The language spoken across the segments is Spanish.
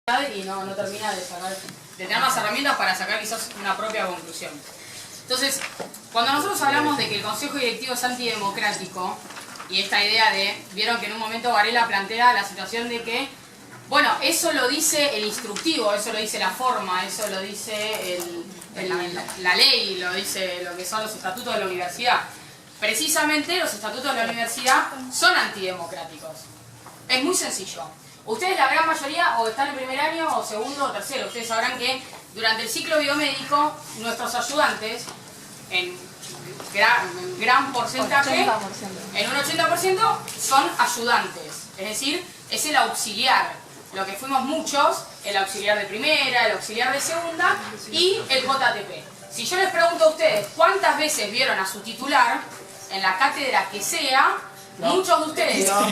y no termina de tener las herramientas para sacar quizás una propia conclusión. Entonces, cuando nosotros hablamos de que el Consejo Directivo es antidemocrático, y esta idea de, vieron que en un momento Varela plantea la situación de que, bueno, eso lo dice el instructivo, eso lo dice la forma, eso lo dice la ley, lo dice lo que son los estatutos de la universidad. Precisamente los estatutos de la universidad son antidemocráticos. Es muy sencillo. Ustedes, la gran mayoría, o están en primer año, o segundo, o tercero. Ustedes sabrán que durante el ciclo biomédico, nuestros ayudantes, en gran porcentaje, 80%. En un 80%, son ayudantes. Es decir, es el auxiliar. Lo que fuimos muchos, el auxiliar de primera, el auxiliar de segunda y el JTP. Si yo les pregunto a ustedes cuántas veces vieron a su titular, en la cátedra que sea, no. Muchos de ustedes. No.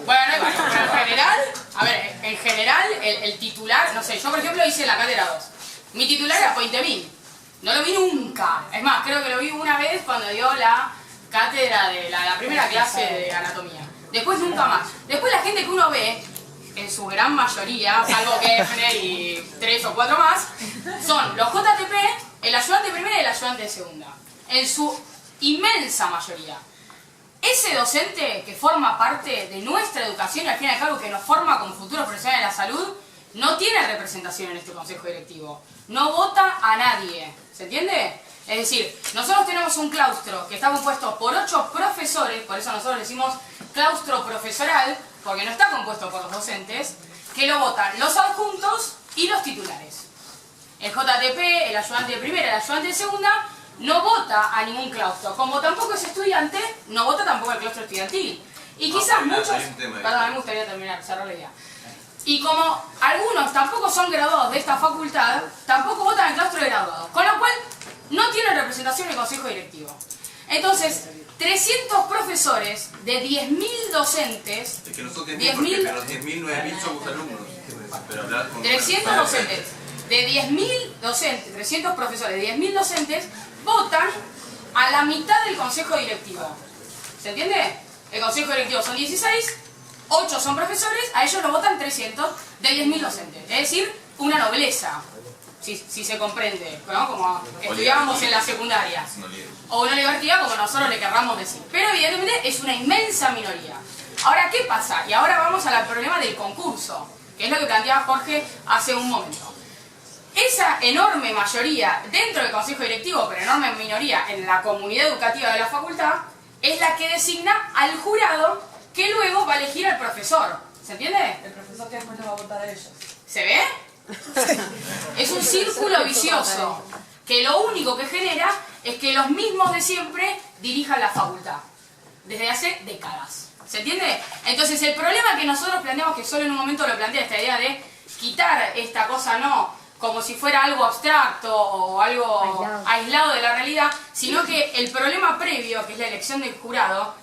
Bueno, pero en general, el titular, no sé, yo por ejemplo hice la cátedra 2. Mi titular era Pointevin. No lo vi nunca. Es más, creo que lo vi una vez cuando dio la cátedra de la primera clase de anatomía. Después nunca más. Después la gente que uno ve, en su gran mayoría, salvo Kefner y 3 o 4 más, son los JTP, el ayudante de primera y el ayudante de segunda. En su inmensa mayoría. Ese docente que forma parte de nuestra educación y al fin y al cabo que nos forma como futuros profesionales de la salud, no tiene representación en este consejo directivo. No vota a nadie. ¿Se entiende? Es decir, nosotros tenemos un claustro que está compuesto por 8 profesores, por eso nosotros decimos claustro profesoral, porque no está compuesto por los docentes, que lo votan los adjuntos y los titulares. El JTP, el ayudante de primera, el ayudante de segunda, no vota a ningún claustro. Como tampoco es estudiante, no vota tampoco al claustro estudiantil. Y quizás muchos... Perdón, me gustaría terminar, cerrar la idea. Y como algunos tampoco son graduados de esta facultad, tampoco votan al claustro de graduados. Con lo cual, no tienen representación en el consejo directivo. Entonces, 300 profesores de 10.000 docentes... Es que no son 10.000 pero los 10.000, 9.000 somos alumnos. 300 docentes de 10.000 docentes, 300 profesores de 10.000 docentes votan a la mitad del consejo directivo. ¿Se entiende? El consejo directivo son 16, 8 son profesores, a ellos lo votan 300 de 10.000 docentes. Es decir, una nobleza. Si se comprende, ¿no? Como estudiábamos en la secundaria. O una libertad, como nosotros le querramos decir. Pero evidentemente es una inmensa minoría. Ahora, ¿qué pasa? Y ahora vamos al problema del concurso, que es lo que planteaba Jorge hace un momento. Esa enorme mayoría dentro del consejo directivo, pero enorme minoría en la comunidad educativa de la facultad, es la que designa al jurado que luego va a elegir al profesor. ¿Se entiende? El profesor que después lo va a votar a ellos. ¿Se ve? Es un círculo vicioso que lo único que genera es que los mismos de siempre dirijan la facultad desde hace décadas. ¿Se entiende? Entonces el problema que nosotros planteamos, que solo en un momento lo plantea esta idea de quitar esta cosa no como si fuera algo abstracto o algo aislado de la realidad, sino que el problema previo, que es la elección del jurado,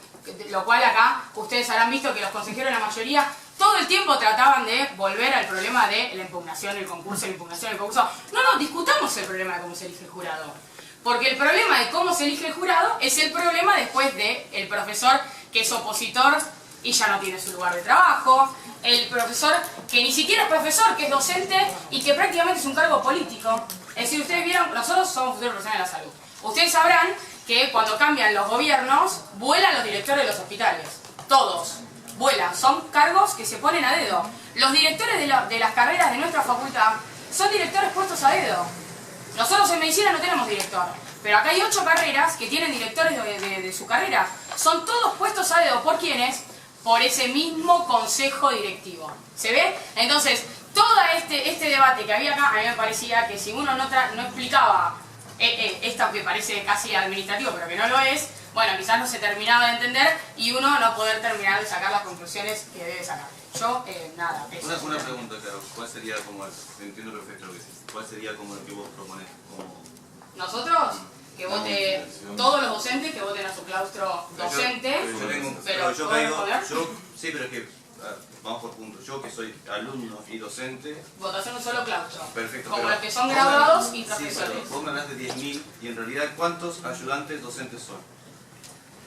lo cual acá ustedes habrán visto que los consejeros, la mayoría, todo el tiempo trataban de volver al problema de la impugnación del concurso, la impugnación del concurso. No, discutamos el problema de cómo se elige el jurado. Porque el problema de cómo se elige el jurado es el problema después del profesor que es opositor y ya no tiene su lugar de trabajo, el profesor que ni siquiera es profesor, que es docente y que prácticamente es un cargo político. Es decir, ustedes vieron, nosotros somos futuros profesionales de la salud. Ustedes sabrán que cuando cambian los gobiernos, vuelan los directores de los hospitales. Todos. Vuelan. Son cargos que se ponen a dedo. Los directores de las carreras de nuestra facultad son directores puestos a dedo. Nosotros en medicina no tenemos director. Pero acá hay 8 carreras que tienen directores de su carrera. Son todos puestos a dedo. ¿Por quiénes? Por ese mismo consejo directivo. ¿Se ve? Entonces, todo este debate que había acá, a mí me parecía que si uno no explicaba esto que parece casi administrativo, pero que no lo es, bueno, quizás no se terminaba de entender y uno no poder terminar de sacar las conclusiones que debe sacar. Yo, nada. Una pregunta, claro. ¿Cuál sería como el... Entiendo perfecto lo que dices. ¿Cuál sería como el que vos proponés? ¿Nosotros? Que vote todos los docentes, que voten a su claustro docente. Pero sí, pero es que vamos por puntos. Yo que soy alumno y docente. Votación un solo claustro. Perfecto. Como los que son graduados y profesores. Sí, pero vos me hablas de 10.000 y en realidad ¿cuántos ayudantes docentes son?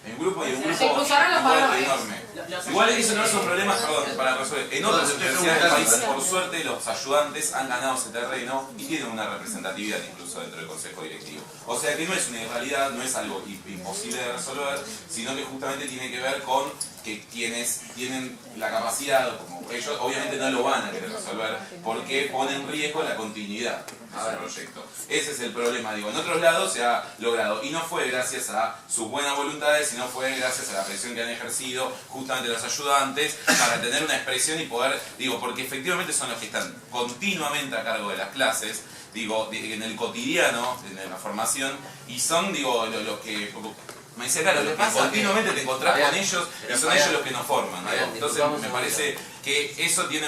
En grupo y en grupo Se cruzarán los valores. enorme. Igual eso no son problemas, perdón, para resolver. En otras universidades del país, por suerte, los ayudantes han ganado ese terreno y tienen una representatividad incluso dentro del consejo directivo. O sea que no es una irrealidad, no es algo imposible de resolver, sino que justamente tiene que ver con que quienes tienen la capacidad, como ellos, obviamente no lo van a querer resolver porque pone en riesgo la continuidad de ese proyecto. Ese es el problema, digo, en otros lados se ha logrado y no fue gracias a sus buenas voluntades, sino fue gracias a la presión que han ejercido justamente los ayudantes para tener una expresión y poder, digo, porque efectivamente son los que están continuamente a cargo de las clases, digo, en el cotidiano, en la formación, y son, digo, los que... Me dice, claro, los que continuamente te encontrás con ellos y son ellos los que nos forman, ¿no? Entonces me parece que eso tiene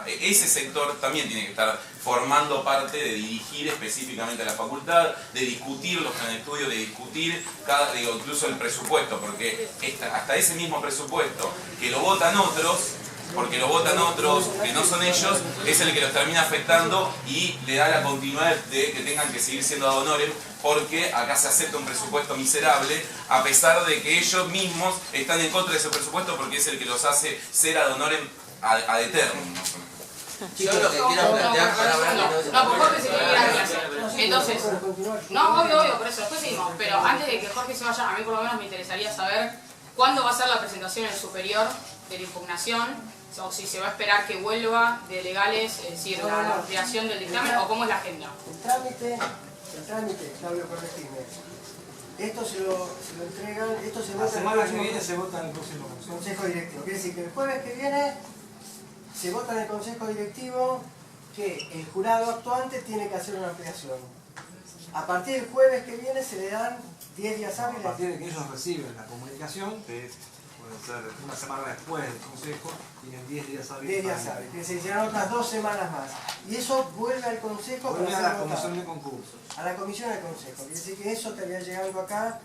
ese sector también tiene que estar formando parte de dirigir específicamente a la facultad, de discutir los planes de estudio, de discutir digo, incluso el presupuesto, porque hasta ese mismo presupuesto que lo votan otros, porque lo votan otros que no son ellos, es el que los termina afectando y le da la continuidad de que tengan que seguir siendo ad honorem, porque acá se acepta un presupuesto miserable, a pesar de que ellos mismos están en contra de ese presupuesto porque es el que los hace ser ad honorem ad eternum. Yo lo que quiero plantear para no, por Jorge se quiere ir a clase. Entonces, no, obvio, por eso, después seguimos. Pero antes de que Jorge se vaya, a mí por lo menos me interesaría saber cuándo va a ser la presentación en el superior de la impugnación, o si se va a esperar que vuelva de legales, es decir, la ampliación del dictamen, o cómo es la agenda. El trámite, Claudio, corregime. Esto se lo entregan, esto se vota la semana que viene se vota en el próximo consejo directivo. Quiere decir que el jueves que viene se vota en el consejo directivo que el jurado actuante tiene que hacer una ampliación. A partir del jueves que viene se le dan 10 días hábiles. A partir de que ellos reciben la comunicación, que puede ser una semana después del consejo, tienen 10 días hábiles. 10 días hábiles, que se serán otras 2 semanas más. Y eso vuelve al consejo vuelve para a la ser comisión votado. de concurso. A la comisión de consejo. Quiere decir que eso estaría llegando acá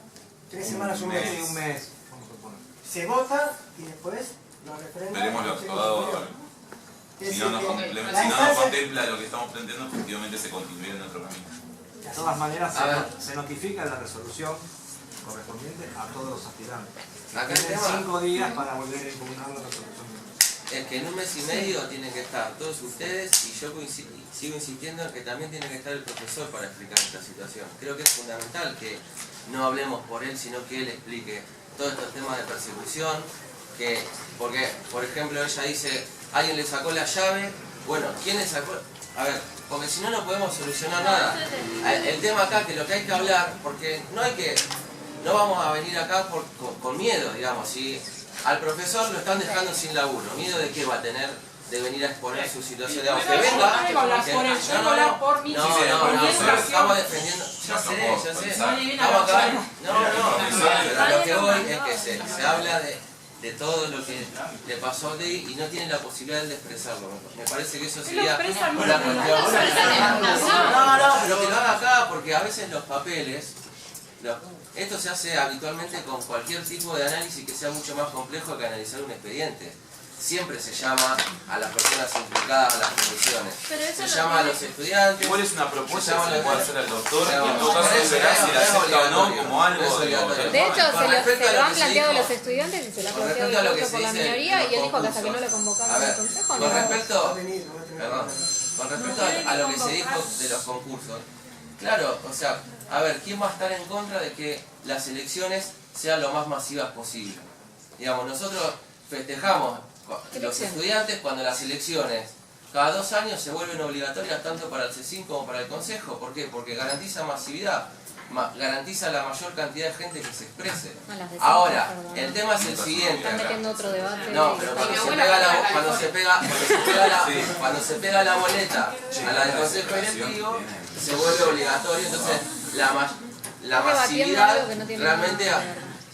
3 semanas, un mes. Un mes, vamos a poner. Se vota y después lo referenda. Veremos lo todo. Si no nos contempla lo que estamos planteando, efectivamente se continuará en otro camino. De todas maneras, se notifica la resolución correspondiente a todos los aspirantes. Tienen 5 días para volver a impugnar la resolución. Es que en un mes y medio tienen que estar todos ustedes y yo sigo insistiendo en que también tiene que estar el profesor para explicar esta situación. Creo que es fundamental que no hablemos por él, sino que él explique todos estos temas de persecución, porque, por ejemplo, ella dice, alguien le sacó la llave, bueno, ¿quién le sacó? A ver, porque si no, no podemos solucionar nada. El tema acá, que lo que hay que hablar, porque no vamos a venir acá con miedo, digamos, si al profesor lo están dejando sin laburo, ¿miedo de qué va a tener? De venir a exponer su situación, digamos, que venga. Nosotros estamos defendiendo, ya sé, estamos acá, pero a lo que voy es que se habla de todo lo que le pasó a Odey y no tiene la posibilidad de expresarlo. Me parece que eso sería una cuestión. Pero que lo haga acá, porque a veces los papeles, esto se hace habitualmente con cualquier tipo de análisis que sea mucho más complejo que analizar un expediente. Siempre se llama a las personas implicadas a las comisiones. Se llama a los estudiantes. ¿Cuál es una propuesta que se le puede hacer al doctor? Y en todo caso será si la acepta o no como algo. De hecho, se lo han planteado los estudiantes y se lo ha planteado el voto por la minoría y él dijo que hasta que no lo convocaron al consejo no. Con respecto a lo que se dijo de los concursos, claro, o sea, a ver, ¿quién va a estar en contra de que las elecciones sean lo más masivas posible? Digamos, nosotros festejamos los estudiantes cuando las elecciones cada 2 años se vuelven obligatorias tanto para el CECIN como para el Consejo. ¿Por qué? Porque garantiza masividad, garantiza la mayor cantidad de gente que se exprese. Ahora, el tema es el siguiente. Están metiendo otro debate. No, pero cuando se pega la boleta a la del Consejo Directivo, se vuelve obligatorio. Entonces, la masividad realmente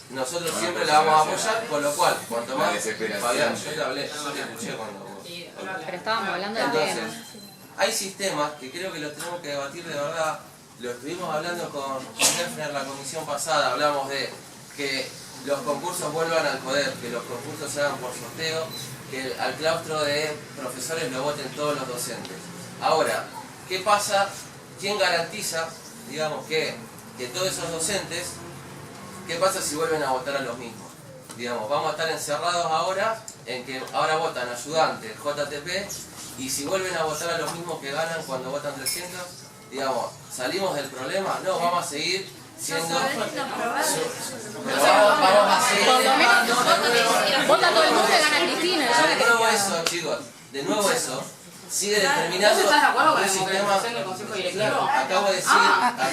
nosotros siempre la vamos a apoyar, con lo cual, cuanto más... Fabián, yo te hablé, yo te escuché cuando... Pero estábamos hablando de entonces, hay sistemas que creo que los tenemos que debatir de verdad. Lo estuvimos hablando con Hefner la comisión pasada, hablamos de que los concursos vuelvan al poder, que los concursos se hagan por sorteo, que al claustro de profesores lo voten todos los docentes. Ahora, ¿qué pasa? ¿Quién garantiza, digamos, que todos esos docentes ¿qué pasa si vuelven a votar a los mismos? Digamos, vamos a estar encerrados ahora en que ahora votan ayudantes, JTP, y si vuelven a votar a los mismos que ganan cuando votan 300, digamos, ¿salimos del problema? No, vamos a seguir siendo... Pero vamos a seguir... Vota todo el mundo y gana Cristina. De nuevo eso, chicos, de nuevo eso. Sigue determinando ¿Estás de acuerdo con un la sistema... democratización del Consejo Directivo? Acabo de decir...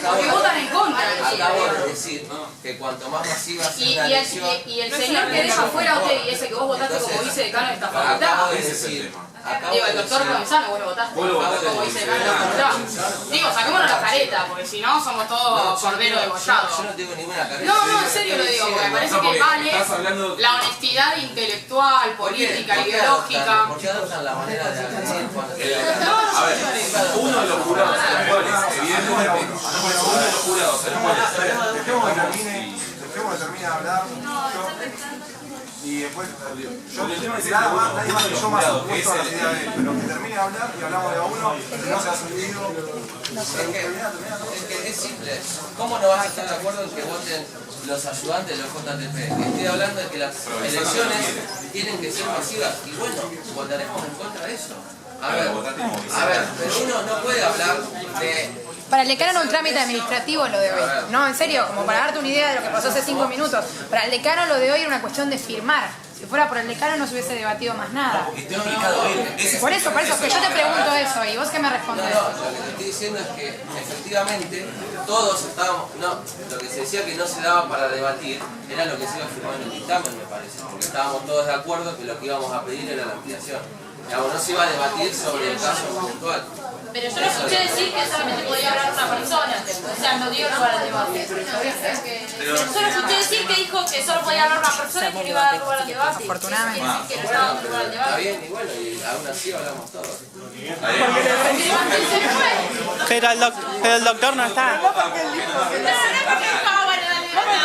Porque votan en contra. Acabo de decir que cuanto más masiva sea una elección... Y el señor que deja fuera a usted y ese que vos votaste como vicedecano de esta facultad. Acabo de decir... Digo, el doctor Provenzano, vos lo votaste como vicedecano de la facultad. Digo, saquémonos la careta, porque si no somos todos corderos degollados. Yo no tengo ninguna careta. No, en serio lo digo, porque me parece que vale la honestidad intelectual, política, ideológica. ¿Por qué adoptan la manera de agredir cuando A ver, uno de los jurados a los cuales, evidentemente, uno de los jurados a los cuales... Dejemos que termine de hablar. Y después, nada más, nadie más que yo más opuesto a la idea de él, pero que termine de hablar y hablamos de a uno, que no se hace un lío. Es que es simple. ¿Cómo no vas a estar de acuerdo en que voten los ayudantes de los JTP? Estoy hablando de que las elecciones tienen que ser masivas y bueno, votaremos en contra de eso. A ver, pero uno no puede hablar de... Para el decano era un trámite administrativo lo de hoy. No, en serio, como para darte una idea de lo que pasó hace 5 minutos. Para el decano lo de hoy era una cuestión de firmar. Si fuera por el decano no se hubiese debatido más nada. Por eso, que yo te pregunto eso y vos qué me respondes. No, lo que te estoy diciendo es que efectivamente todos estábamos, lo que se decía que no se daba para debatir era lo que se iba a firmar en el dictamen, me parece, porque estábamos todos de acuerdo que lo que íbamos a pedir era la ampliación. Digamos, no se iba a debatir sobre el caso puntual. Pero yo no escuché decir que solamente podía hablar una persona, o sea, no dio lugar al debate. Solo escuché decir que dijo que solo podía hablar una persona y que no iba a dar lugar al debate. Afortunadamente. Que no estaba dando lugar al debate. Está bien, y bueno, y aún así hablamos todos. Pero el doctor no está.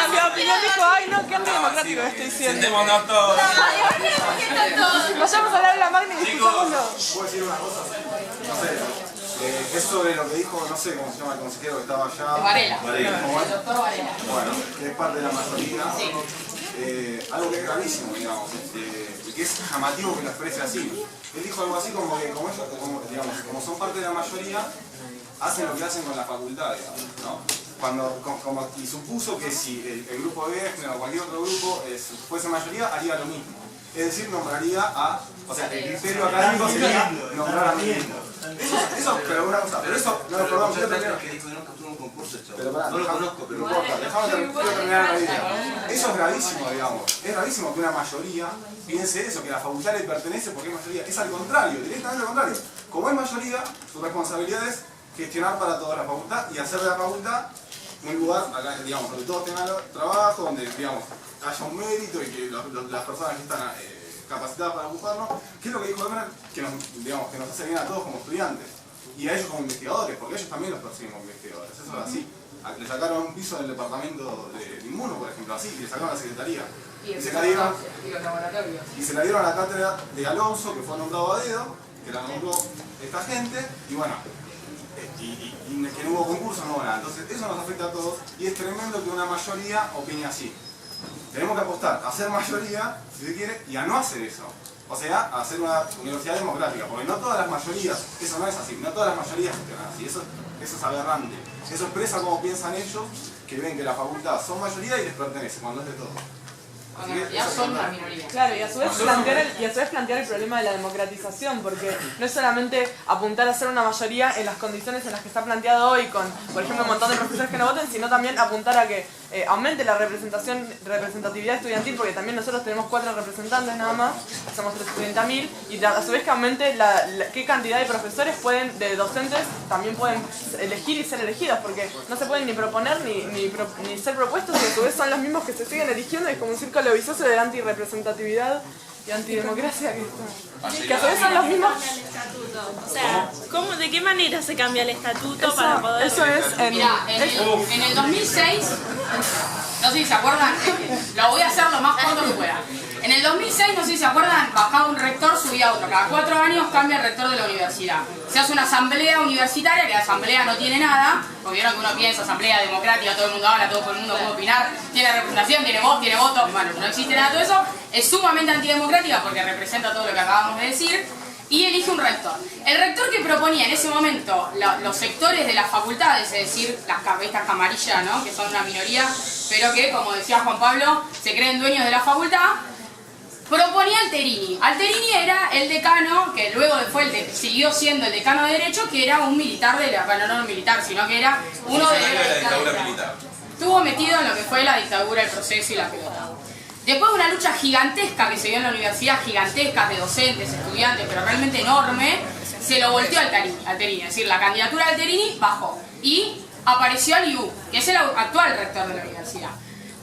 Cambió de opinión, dijo, ay no, qué antidemocrático estoy diciendo. Sentémonos todos. Vayamos a hablar de la magna y discutámoslo. ¿Puedo decir una cosa? No sé, es sobre lo que dijo, no sé cómo se llama el consejero que estaba allá. Varela. El doctor Varela. Bueno, que es parte de la mayoría. Algo que es gravísimo, digamos, y que es llamativo que lo exprese así. Él dijo algo así como que, como son parte de la mayoría, hacen lo que hacen con la facultad, digamos, ¿no? Y supuso que si el grupo de o cualquier otro grupo fuese mayoría, haría lo mismo. Es decir, nombraría a... O sea, el criterio académico sería nombrar a mí. Eso, pero una cosa, pero eso... No, perdón, yo termino. Pero pará, no lo conozco, pero no importa. Déjame terminar la idea. Eso es gravísimo, digamos. Es gravísimo que una mayoría piense eso, que la facultad le pertenece porque es mayoría. Es al contrario, directamente al contrario. Como es mayoría, su responsabilidad es gestionar para toda la facultad y hacer de la facultad un lugar, acá, digamos, donde todos tengan trabajo, donde, digamos, haya un mérito y que las personas que están capacitadas para ocuparnos, ¿qué es lo que dijo Emerald? Que nos hace bien a todos como estudiantes y a ellos como investigadores, porque ellos también los persiguen como investigadores, eso es así. Le sacaron un piso del departamento de Inmuno, por ejemplo, así, y le sacaron a la secretaría. Y se la dieron a la cátedra de Alonso, que fue nombrado a dedo, que la nombró esta gente, y bueno, y que no hubo concurso, no hubo nada. Entonces eso nos afecta a todos y es tremendo que una mayoría opine así. Tenemos que apostar a ser mayoría, si se quiere, y a no hacer eso. O sea, a hacer una universidad democrática, porque no todas las mayorías, eso no es así, no todas las mayorías funcionan así, eso es aberrante. Eso expresa cómo piensan ellos, que ven que la facultad son mayoría y les pertenece, cuando es de todo. Ya son una minoría. Claro, y a su vez plantear el problema de la democratización, porque no es solamente apuntar a ser una mayoría en las condiciones en las que está planteado hoy, con, por ejemplo, un montón de profesores que no voten, sino también apuntar a que aumente la representatividad estudiantil, porque también nosotros tenemos 4 representantes nada más, somos 330.000, y a su vez que aumente qué cantidad de profesores de docentes también pueden elegir y ser elegidos, porque no se pueden ni proponer ni ser propuestos, y a su vez son los mismos que se siguen eligiendo, y es como un círculo vicioso de la antirrepresentatividad y antidemocracia que a su vez son los mismos. O sea, ¿de qué manera se cambia el estatuto para poder...? Eso es... Mirá, en el 2006, no sé si se acuerdan, lo voy a hacer lo más corto que pueda. En el 2006 2006, no sé si se acuerdan, bajaba un rector, subía otro. Cada 4 años cambia el rector de la universidad. Se hace una asamblea universitaria, que la asamblea no tiene nada, porque vieron que uno piensa asamblea democrática, todo el mundo habla, todo el mundo puede opinar, tiene representación, tiene voz, tiene voto. Bueno, no existe nada de todo eso. Es sumamente antidemocrática porque representa todo lo que acabamos de decir. Y elige un rector. El rector que proponía en ese momento los sectores de las facultades, es decir, estas camarillas, ¿no? Que son una minoría, pero que, como decía Juan Pablo, se creen dueños de la facultad, proponía Alterini. Alterini era el decano, que luego siguió siendo el decano de Derecho, que era un militar bueno, no un militar, sino que era uno de la dictadura militar. Estuvo metido en lo que fue la dictadura, el proceso y la pelota. Después de una lucha gigantesca que se dio en la universidad, gigantesca de docentes, estudiantes, pero realmente enorme, se lo volteó a Alterini. Es decir, la candidatura de Alterini bajó. Y apareció Aliu, que es el actual rector de la universidad.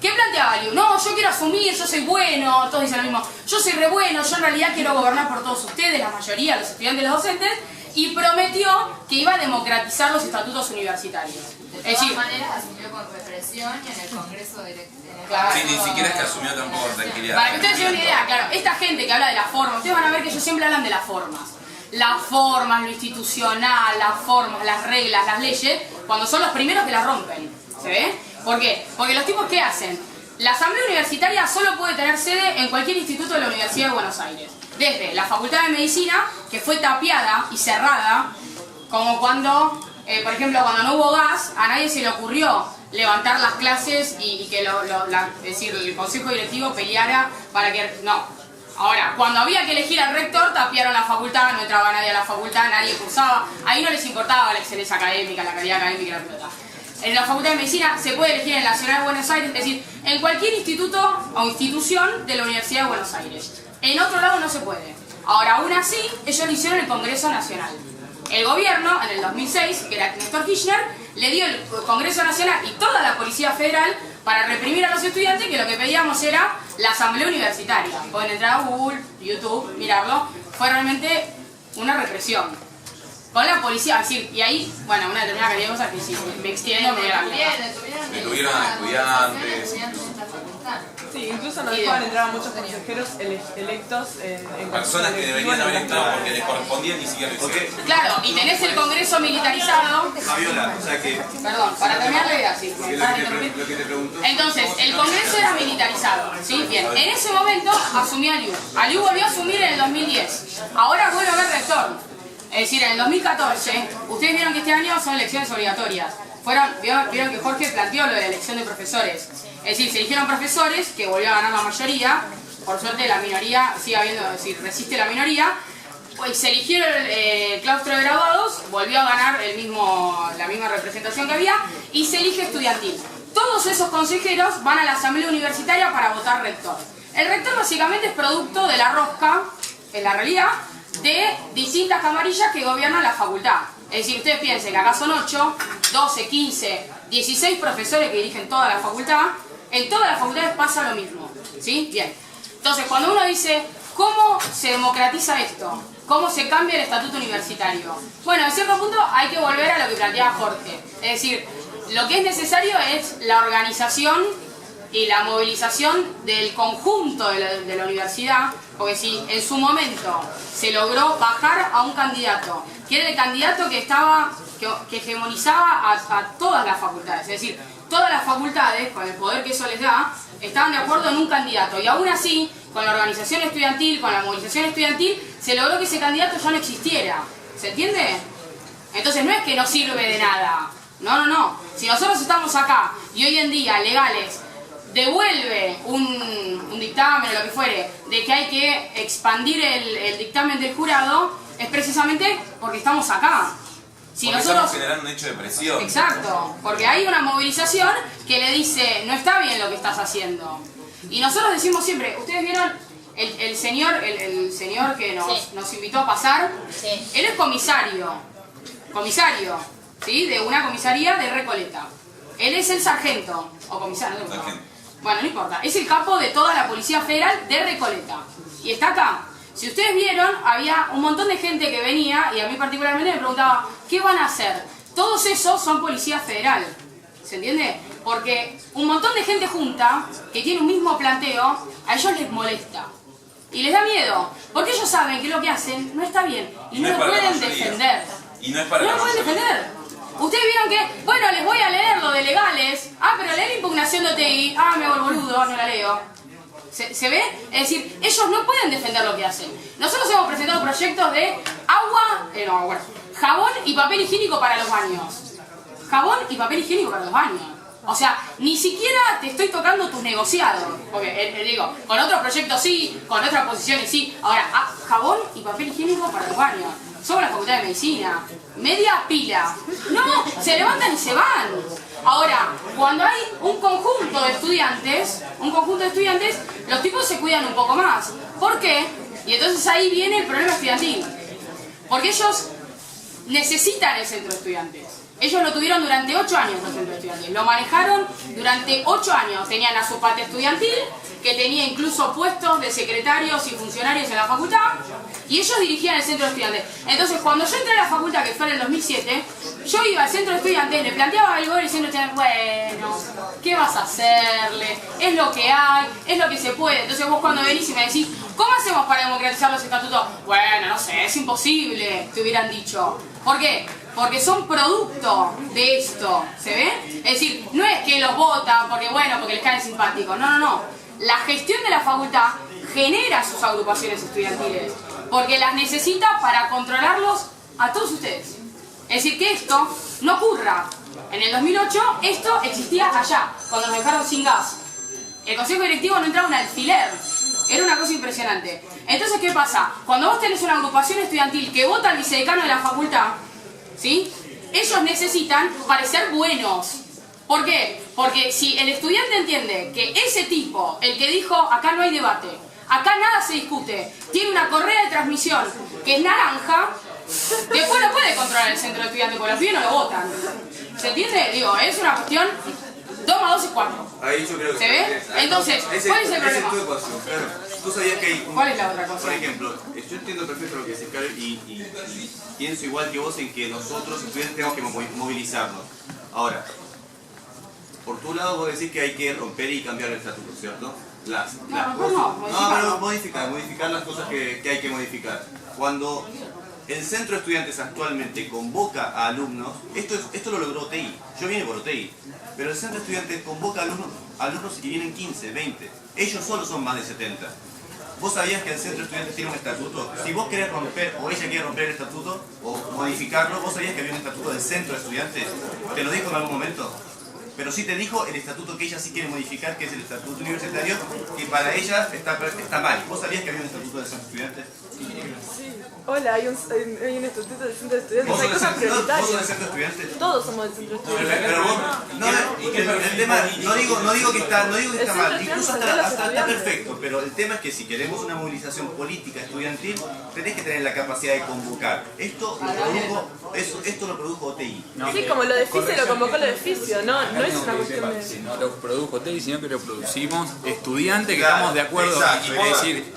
¿Qué planteaba Aliu? No, yo quiero asumir, yo soy bueno, todos dicen lo mismo. Yo soy re bueno, yo en realidad quiero gobernar por todos ustedes, la mayoría, los estudiantes y los docentes. Y prometió que iba a democratizar los estatutos universitarios. De todas maneras asumió con represión y en el Congreso Claro. Sí, ni siquiera es que asumió tampoco con tranquilidad. Para que ustedes tengan una idea, claro, esta gente que habla de las formas, ustedes van a ver que ellos siempre hablan de las formas. Las formas, lo institucional, las formas, las reglas, las leyes, cuando son los primeros que las rompen. ¿Se ve? ¿Por qué? Porque los tipos, ¿qué hacen? La asamblea universitaria solo puede tener sede en cualquier instituto de la Universidad de Buenos Aires. Desde la Facultad de Medicina, que fue tapiada y cerrada, como cuando, por ejemplo, cuando no hubo gas, a nadie se le ocurrió levantar las clases y que es decir, el consejo directivo peleara para que... No. Ahora, cuando había que elegir al rector, tapiaron la facultad, no entraba nadie a la facultad, nadie cursaba. Ahí no les importaba la excelencia académica, la calidad académica y la pelota. En la Facultad de Medicina se puede elegir en la Nacional de Buenos Aires, es decir, en cualquier instituto o institución de la Universidad de Buenos Aires. En otro lado no se puede. Ahora, aún así, ellos lo hicieron en el Congreso Nacional. El gobierno, en el 2006, que era Néstor Kirchner, le dio el Congreso Nacional y toda la Policía Federal para reprimir a los estudiantes, que lo que pedíamos era la asamblea universitaria. Pueden entrar a Google, YouTube, mirarlo. Fue realmente una represión. Con la policía, es decir, y ahí, bueno, una determinada cantidad de cosas que si me extiendo me voy a la Detuvieron a estudiantes. Sí, incluso no dejaban entrar a muchos consejeros electos en personas que deberían haber entrado porque les correspondía ni siquiera lo hicieron. Claro, y tenés el Congreso militarizado. Fabiola, o sea que... Perdón, para terminar la idea, sí. Lo que te pregunto... Entonces, el Congreso era militarizado, ¿sí? Bien, en ese momento asumió Aliu. Aliu volvió a asumir en el 2010. Ahora vuelve a haber rector. Es decir, en el 2014, ustedes vieron que este año son elecciones obligatorias. Vieron que Jorge planteó lo de la elección de profesores. Es decir, se eligieron profesores, que volvió a ganar la mayoría. Por suerte la minoría sigue habiendo, es decir, resiste la minoría. Pues se eligieron el claustro de graduados, volvió a ganar la misma representación que había, y se elige estudiantil. Todos esos consejeros van a la asamblea universitaria para votar rector. El rector básicamente es producto de la rosca, en la realidad, de distintas camarillas que gobiernan la facultad. Es decir, ustedes piensen que acá son 8, 12, 15, 16 profesores que dirigen toda la facultad. En todas las facultades pasa lo mismo, ¿sí? Bien. Entonces, cuando uno dice, ¿cómo se democratiza esto? ¿Cómo se cambia el estatuto universitario? Bueno, en cierto punto hay que volver a lo que planteaba Jorge. Es decir, lo que es necesario es la organización y la movilización del conjunto de la universidad, porque si en su momento se logró bajar a un candidato, que era el candidato que hegemonizaba a todas las facultades, es decir, todas las facultades, con el poder que eso les da, estaban de acuerdo en un candidato, y aún así, con la organización estudiantil, con la movilización estudiantil, se logró que ese candidato ya no existiera. ¿Se entiende? Entonces no es que no sirve de nada. No. Si nosotros estamos acá, y hoy en día, legales, devuelve un dictamen o lo que fuere, de que hay que expandir el dictamen del jurado, es precisamente porque estamos acá. Si porque estamos generando un hecho de presión. Exacto, porque hay una movilización que le dice, no está bien lo que estás haciendo. Y nosotros decimos siempre, ustedes vieron el señor que nos invitó a pasar, él es comisario, ¿sí? De una comisaría de Recoleta. Él es el sargento, o comisario, no sé. Bueno, no importa, es el capo de toda la Policía Federal de Recoleta. Y está acá. Si ustedes vieron, había un montón de gente que venía, y a mí particularmente me preguntaba, ¿qué van a hacer? Todos esos son Policía Federal. ¿Se entiende? Porque un montón de gente junta, que tiene un mismo planteo, a ellos les molesta. Y les da miedo, porque ellos saben que lo que hacen no está bien y no lo pueden defender. Y no es para No lo pueden defender. Ustedes vieron que, bueno, les voy a leer lo de legales. Ah, pero leer la impugnación de OTI. Ah, me hago el boludo, no la leo. ¿Se ve? Es decir, ellos no pueden defender lo que hacen. Nosotros hemos presentado proyectos de agua, jabón y papel higiénico para los baños. Jabón y papel higiénico para los baños. O sea, ni siquiera te estoy tocando tus negociados. Porque, digo, con otros proyectos sí, con otras posiciones sí. Ahora, jabón y papel higiénico para los baños. Somos la Facultad de Medicina. Media pila. No, se levantan y se van. Ahora, cuando hay un conjunto de estudiantes, los tipos se cuidan un poco más. ¿Por qué? Y entonces ahí viene el problema estudiantil. Porque ellos necesitan el centro de estudiantes. Ellos lo tuvieron durante 8 años los centros de estudiantes. Lo manejaron durante 8 años. Tenían a su parte estudiantil, que tenía incluso puestos de secretarios y funcionarios en la facultad, y ellos dirigían el centro de estudiantes. Entonces, cuando yo entré a la facultad, que fue en el 2007, yo iba al centro de estudiantes, le planteaba algo y el centro de estudiantes, bueno, ¿qué vas a hacerle? Es lo que hay, es lo que se puede. Entonces vos cuando venís y me decís, ¿cómo hacemos para democratizar los estatutos? Bueno, no sé, es imposible, te hubieran dicho. ¿Por qué? Porque son producto de esto, ¿se ve? Es decir, no es que los votan porque les caen simpáticos, no. La gestión de la facultad genera sus agrupaciones estudiantiles, porque las necesita para controlarlos a todos ustedes. Es decir, que esto no ocurra. En el 2008 esto existía allá, cuando nos dejaron sin gas. El consejo directivo no entraba un alfiler. Era una cosa impresionante. Entonces, ¿qué pasa? Cuando vos tenés una agrupación estudiantil que vota al vicedecano de la facultad, ¿sí? Ellos necesitan parecer buenos. ¿Por qué? Porque si el estudiante entiende que ese tipo, el que dijo acá no hay debate, acá nada se discute, tiene una correa de transmisión que es naranja, después no puede controlar el centro de estudiantes porque los pibes no lo votan. ¿Se entiende? Digo, es una cuestión 2 más 2 es 4. Ahí yo creo que ¿se ve? Entonces, ¿cuál es el problema? Tú sabías que hay ¿Cuál es la otra cosa? Por ejemplo, yo entiendo perfecto lo que dice Carol y pienso igual que vos en que nosotros estudiantes tenemos que movilizarnos. Ahora, por tu lado vos decís que hay que romper y cambiar el estatuto, ¿cierto? Modificar las cosas que hay que modificar. Cuando el centro de estudiantes actualmente convoca a alumnos, esto lo logró OTI, yo vine por OTI, pero el centro de estudiantes convoca a alumnos y vienen 15, 20, ellos solo son más de 70. ¿Vos sabías que el centro de estudiantes tiene un estatuto? Si vos querés romper, o ella quiere romper el estatuto, o modificarlo, ¿vos sabías que había un estatuto del centro de estudiantes? ¿Te lo dijo en algún momento? Pero sí te dijo el estatuto que ella sí quiere modificar, que es el estatuto universitario, que para ella está mal. ¿Vos sabías que había un estatuto del centro de estudiantes? Sí. Hola, hay un estatuto del centro de estudiantes. Hay cosas prioritarias. ¿Vos sos del centro de estudiantes? Todos somos del centro de estudiantes. Pero vos, el tema, no digo que está mal, incluso está perfecto, pero el tema es que si queremos una movilización política estudiantil, tenés que tener la capacidad de convocar. Esto lo produjo OTI. Sí, como lo de FISE lo convocó lo de Fisio, no es una cuestión de... No lo produjo OTI, sino que lo producimos estudiantes que estamos de acuerdo. Es decir,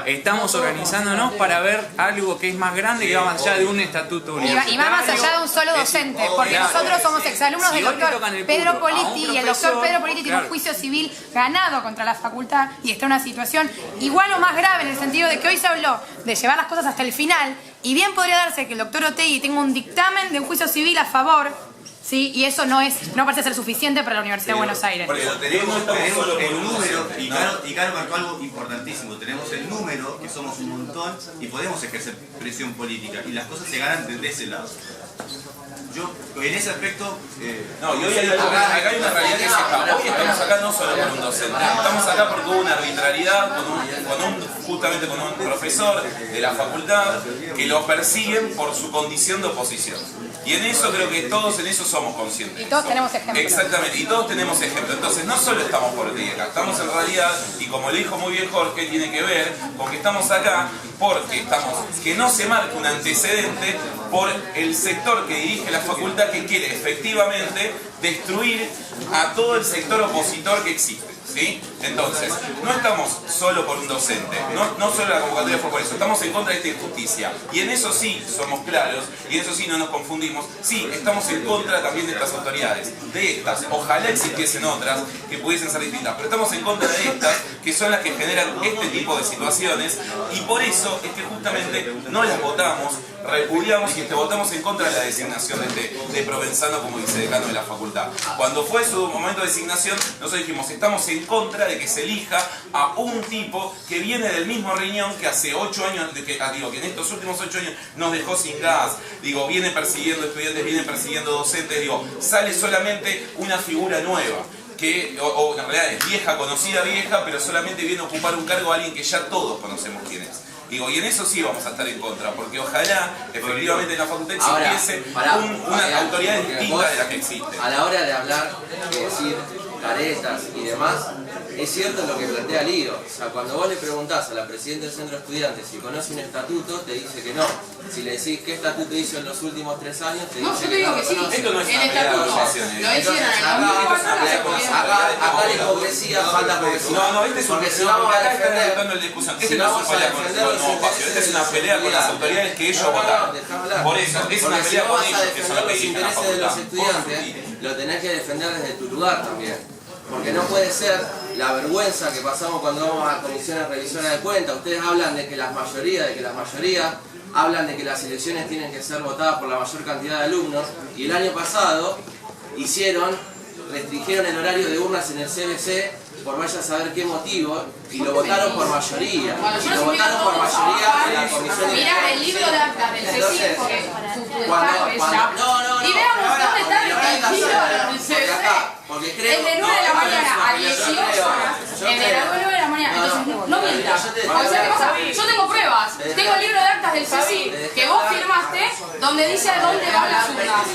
estamos organizándonos para ver algo que es más grande, que va más allá de un estatuto universitario. Y va más allá de un solo docente, porque nosotros somos exalumnos del doctor Pedro Politi, y el doctor Pedro Politi tiene un juicio civil ganado contra la facultad y está en una situación igual o más grave, en el sentido de que hoy se habló de llevar las cosas hasta el final, y bien podría darse que el doctor Otegi tenga un dictamen de un juicio civil a favor, ¿sí? Y eso no parece ser suficiente para la Universidad de Buenos Aires. Pero tenemos el número, y Caro marcó algo importantísimo, tenemos el número, que somos un montón, y podemos ejercer presión política, y las cosas se ganan desde ese lado. Yo, en ese aspecto... No, y hoy acá hay una realidad que es esta. Hoy estamos acá no solo por un docente, estamos acá porque hubo una arbitrariedad justamente con un profesor de la facultad que lo persiguen por su condición de oposición. Y en eso creo que todos en eso somos conscientes. Y todos tenemos ejemplos. Exactamente, y todos tenemos ejemplos. Entonces no solo estamos por ti acá, estamos en realidad, y como le dijo muy bien Jorge, tiene que ver con que estamos acá porque que no se marque un antecedente por el sector que dirige la facultad que quiere efectivamente destruir a todo el sector opositor que existe. ¿Sí? Entonces, no estamos solo por un docente, no solo la convocatoria fue por eso, estamos en contra de esta injusticia. Y en eso sí somos claros, y en eso sí no nos confundimos. Sí, estamos en contra también de estas autoridades, de estas. Ojalá existiesen otras que pudiesen ser distintas, pero estamos en contra de estas, que son las que generan este tipo de situaciones, y por eso es que justamente no las votamos, repudiamos y votamos en contra de la designación de Provenzano como vicedecano de la facultad. Cuando fue su momento de designación, nosotros dijimos, estamos en contra de que se elija a un tipo que viene del mismo riñón que hace 8 años, que en estos últimos 8 años nos dejó sin gas, viene persiguiendo estudiantes, viene persiguiendo docentes, sale solamente una figura nueva. Que en realidad es vieja, conocida vieja, pero solamente viene a ocupar un cargo a alguien que ya todos conocemos quién es. Y en eso sí vamos a estar en contra, porque ojalá efectivamente en la facultad existiese una autoridad distinta de la que existe. A la hora de hablar, de decir caretas y demás, es cierto lo que plantea Lío. O sea, cuando vos le preguntás a la presidenta del centro de estudiantes si conoce un estatuto, te dice que no. Si le decís qué estatuto hizo en los últimos 3 años, te dice que no. Esto no es el estatuto lo hicieron acá la hipocresía, falta hipocresía. No, este es porque si vamos a defender, este no es una pelea con el nuevo espacio, esta es una pelea con las autoridades que ellos votaron. Por eso, es una pelea con ellos, que son los que dirigen la facultad. Si vas a defender los intereses de los estudiantes, lo tenés que defender desde tu lugar también. Porque no puede ser la vergüenza que pasamos cuando vamos a comisiones revisoras de cuentas. Ustedes hablan de que las mayorías hablan de que las elecciones tienen que ser votadas por la mayor cantidad de alumnos, y el año pasado restringieron el horario de urnas en el CBC por vaya a saber qué motivo, y lo votaron por mayoría. Y lo votaron por mayoría en la comisión. Mirá el libro de actas del CECIN, porque y veamos dónde está el libro del CBC. Es de 9 de la mañana a 18 horas. Es de las 9 de la mañana. Entonces, no mientas. O sea, ¿qué pasa? Yo tengo pruebas. Tengo el libro de actas del CECIN que vos firmaste, donde dice a dónde van las urnas.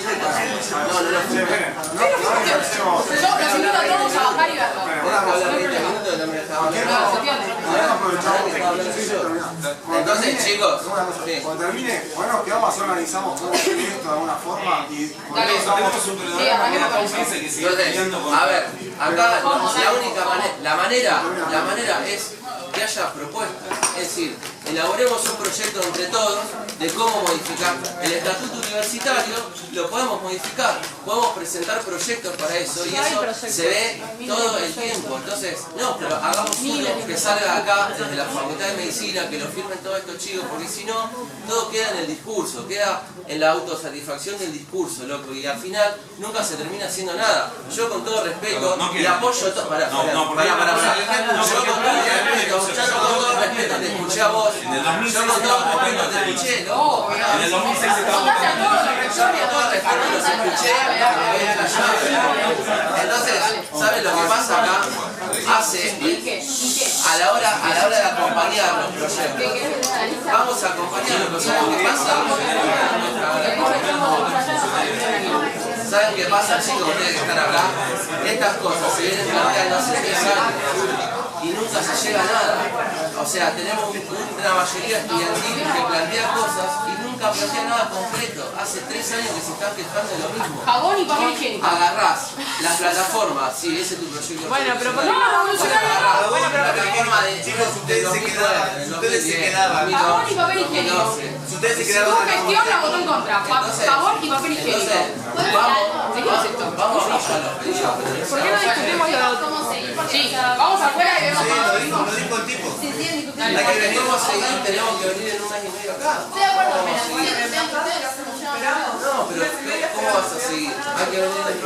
Yo los invito a todos a bajar y verlo. Entonces, chicos, cuando termine, bueno, nos quedamos así, organizamos todo esto de alguna forma y tenemos un cronómetro que sigue peleando. A ver, acá la manera es que haya propuestas, es decir, elaboremos un proyecto entre todos de cómo modificar el estatuto universitario. Lo podemos modificar, podemos presentar proyectos para eso, y eso se ve todo el tiempo. Entonces, no, pero hagamos uno que salga acá desde la Facultad de Medicina, que lo firmen todos estos chicos, porque si no, todo queda en el discurso, queda en la autosatisfacción del discurso, loco, y al final nunca se termina haciendo nada. Yo con todo respeto y apoyo todo. Yo con todo respeto te escuché a vos. Yo con todo respeto te escuché. En el 2006 estábamos Entonces, ¿sabes lo que pasa acá? A la hora de acompañar los proyectos, vamos a acompañar los proyectos. ¿Qué pasa? ¿Saben qué pasa, chicos? Ustedes que están acá, estas cosas se vienen planteando hace 3 años y nunca se llega a nada. O sea, tenemos una mayoría estudiantil que plantea cosas y nunca plantea nada concreto. Hace 3 años que se están quejando de lo mismo. Jabón y papel higiénico. Agarrás las plataformas, sí, ese es tu proyecto. Bueno, pero ¿por qué no revolucionario? Bueno, pero la plataforma de... Chicos, ustedes se quedaban. Jabón y papel higiénico. Ustedes se quedaron. Su gestión la votó en contra. Jabón y papel higiénico. Vamos a los pedidos. ¿Por qué no discutimos lo otro? Sí, vamos afuera y vemos Lo dijo el tipo. Tenemos que venir en 1 mes y medio acá. Estoy de acuerdo, No, pero ¿cómo vas a seguir? Hay que venir en